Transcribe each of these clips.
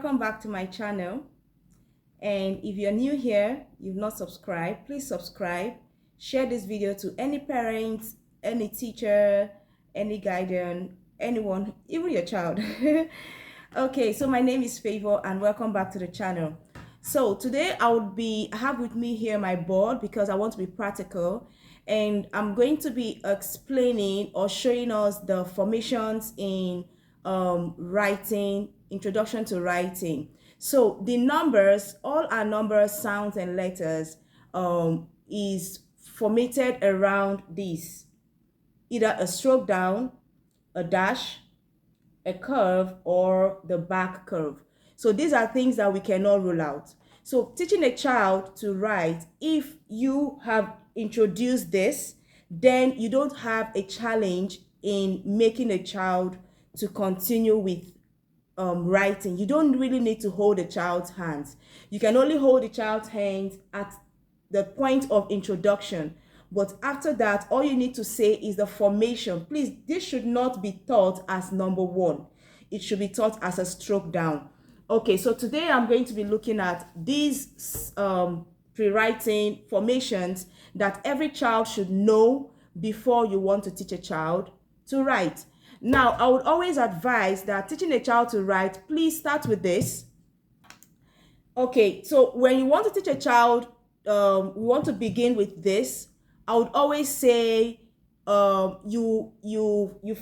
welcome back to my channel. And if you're new here, you've not subscribed, please subscribe. Share this video to any parents, any teacher, any guardian, anyone, even your child. Okay, so my name is Favor and welcome back to the channel. So today I have with me here my board because I want to be practical, and I'm going to be explaining or showing us the formations in writing, introduction to writing. So the numbers, all our numbers, sounds and letters is formatted around this, either a stroke down, a dash, a curve, or the back curve. So these are things that we cannot rule out. So teaching a child to write, if you have introduced this, then you don't have a challenge in making a child to continue with writing. You don't really need to hold a child's hands. You can only hold the child's hands at the point of introduction. But after that, all you need to say is the formation. Please, this should not be taught as number one. It should be taught as a stroke down. Okay, so today I'm going to be looking at these pre-writing formations that every child should know before you want to teach a child to write. Now, I would always advise that teaching a child to write, please start with this. Okay, so when you want to teach a child, we want to begin with this. I would always say you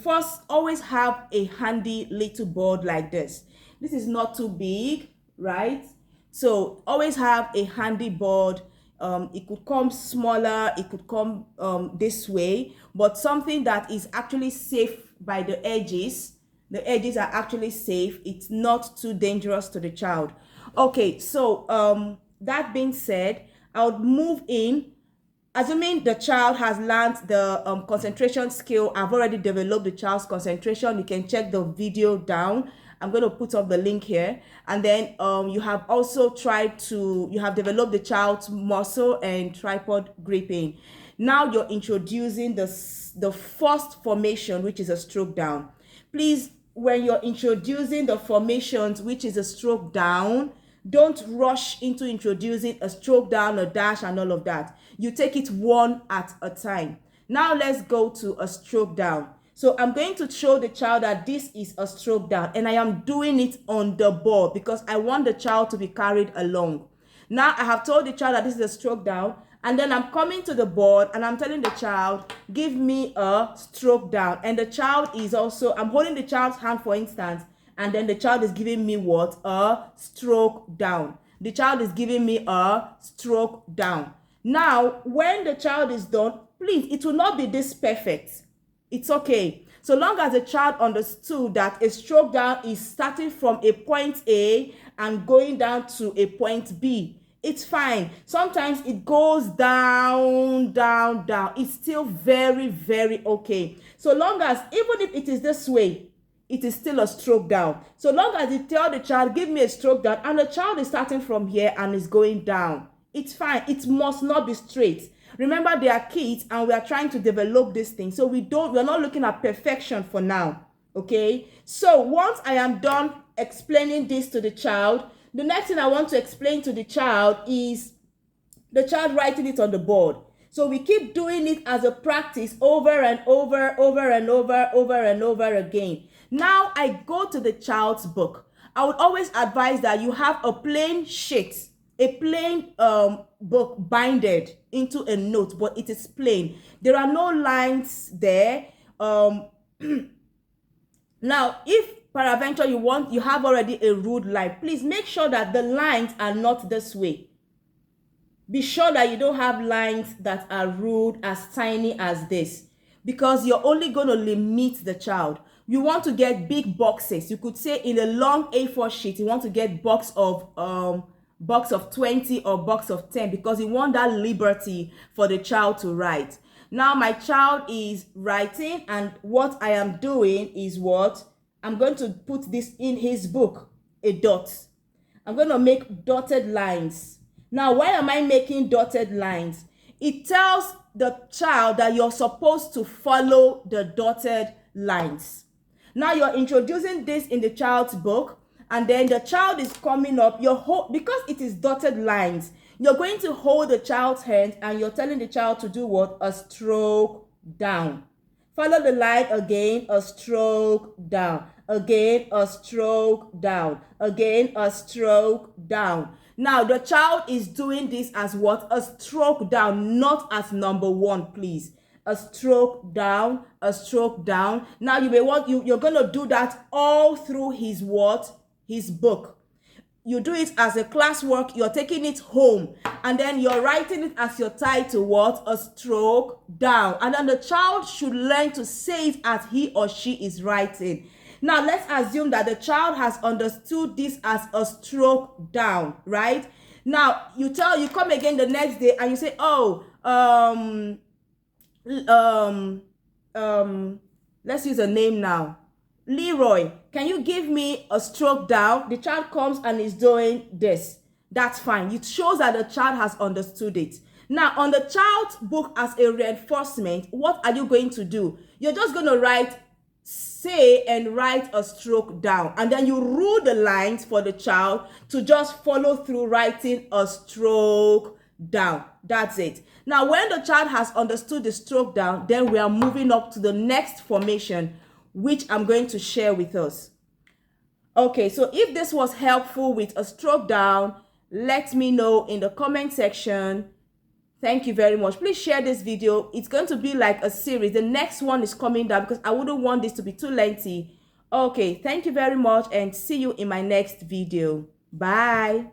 first always have a handy little board like this. This is not too big, right? So always have a handy board. It could come smaller, it could come this way, but something that is actually safe by the edges. The edges are actually safe. It's not too dangerous to the child. Okay, so that being said, I would move in. Assuming the child has learned the concentration skill, I've already developed the child's concentration. You can check the video down. I'm going to put up the link here. And then you have also you have developed the child's muscle and tripod gripping. Now you're introducing the first formation, which is a stroke down. Please, when you're introducing the formations, which is a stroke down, don't rush into introducing a stroke down, a dash, and all of that. You take it one at a time. Now let's go to a stroke down. So I'm going to show the child that this is a stroke down, and I am doing it on the board because I want the child to be carried along. Now I have told the child that this is a stroke down, and then I'm coming to the board and I'm telling the child, give me a stroke down. And the child is also, I'm holding the child's hand, for instance, and then the child is giving me what? A stroke down. The child is giving me a stroke down. Now, when the child is done, please, it will not be this perfect. It's okay. So long as the child understood that a stroke down is starting from a point A and going down to a point B, it's fine. Sometimes it goes down, down, down. It's still very, very okay. So long as, even if it is this way, it is still a stroke down. So long as you tell the child, give me a stroke down, and the child is starting from here and is going down, it's fine. It must not be straight. Remember, they are kids and we are trying to develop this thing. So we're not looking at perfection for now. Okay. So once I am done explaining this to the child, the next thing I want to explain to the child is the child writing it on the board. So we keep doing it as a practice over and over, over and over, over and over again. Now I go to the child's book. I would always advise that you have a plain sheet, a plain book binded into a note, but it is plain. There are no lines there. Now, if peradventure you have already a ruled line, please make sure that the lines are not this way. Be sure that you don't have lines that are ruled as tiny as this, because you're only going to limit the child. You want to get big boxes. You could say in a long A4 sheet, you want to get box of 20 or box of 10, because you want that liberty for the child to write. Now my child is writing, and what I am doing is what? I'm going to put this in his book, a dot. I'm going to make dotted lines. Now, why am I making dotted lines? It tells the child that you're supposed to follow the dotted lines. Now you're introducing this in the child's book, and then the child is coming up, because it is dotted lines, you're going to hold the child's hand and you're telling the child to do what? A stroke down. Follow the line again, a stroke down. Again, a stroke down. Again, a stroke down. Now, the child is doing this as what? A stroke down, not as number one, please. A stroke down, a stroke down. Now, you're going to do that all through his what? His book. You do it as a classwork, you're taking it home, and then you're writing it as your title, what? A stroke down. And then the child should learn to say it as he or she is writing. Now, let's assume that the child has understood this as a stroke down, right? Now, you come again the next day and you say, oh, let's use a name now. Leroy, can you give me a stroke down? The child comes and is doing this. That's fine. It shows that the child has understood it. Now, on the child's book as a reinforcement, what are you going to do? You're just going to say and write a stroke down. And then you rule the lines for the child to just follow through writing a stroke down. That's it. Now, when the child has understood the stroke down, then we are moving up to the next formation, which I'm going to share with us. Okay, so if this was helpful with a stroke down, let me know in the comment section. Thank you very much. Please share this video. It's going to be like a series. The next one is coming down because I wouldn't want this to be too lengthy. Okay, thank you very much and see you in my next video. Bye.